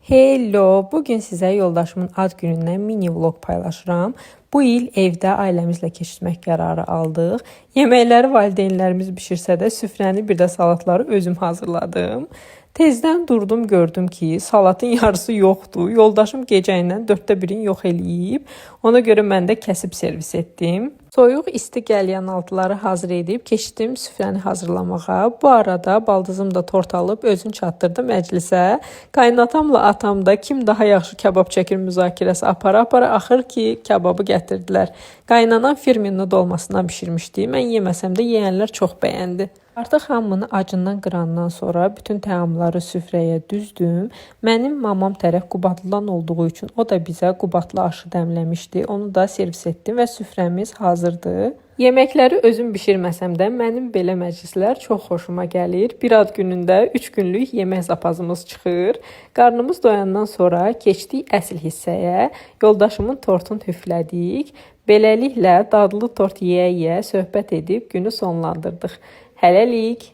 Hello, bugün sizə yoldaşımın ad günündən mini vlog paylaşıram. Bu il evdə ailəmizlə keçirmək qərarı aldıq. Yeməkləri valideynlərimiz bişirsə də süfrəni bir də salatları özüm hazırladım. Tezdən durdum, gördüm ki, salatın yarısı yoxdur. Yoldaşım gecəyindən 1/4-ini yox eləyib. Ona görə mən də kəsib servis etdim. Soyuq isti qəlyanaltıları hazır edib keçdim süfrəni hazırlamağa. Bu arada baldızım da tort alıb özünü çatdırdı məclisə. Qaynatamla atam da kim daha yaxşı kabab çəkir müzakirəsi apara-apara axır ki, kababı gətirdilər. Qaynanan firminli dolmasından bişirmişdi. Mən yeməsəm də yeyənlər çox bəyəndi. Artıq hamını acından qırandan sonra bütün təamları süfrəyə düzdüm. Mənim mamam tərəf Qubadlıdan olduğu üçün o da bizə Qubadlı aşı dəmləmişdi. Onu da servis etdim və süfrəmiz hazırdır. Yeməkləri özüm bişirməsəm də mənim belə məclislər çox xoşuma gəlir. Bir ad günündə 3 günlük yemək zapazımız çıxır. Qarnımız doyandan sonra keçdik əsl hissəyə. Yoldaşımın tortunu üflədik. Beləliklə dadlı tort yeyə-yeyə söhbət edib günü sonlandırdıq. Hələlik.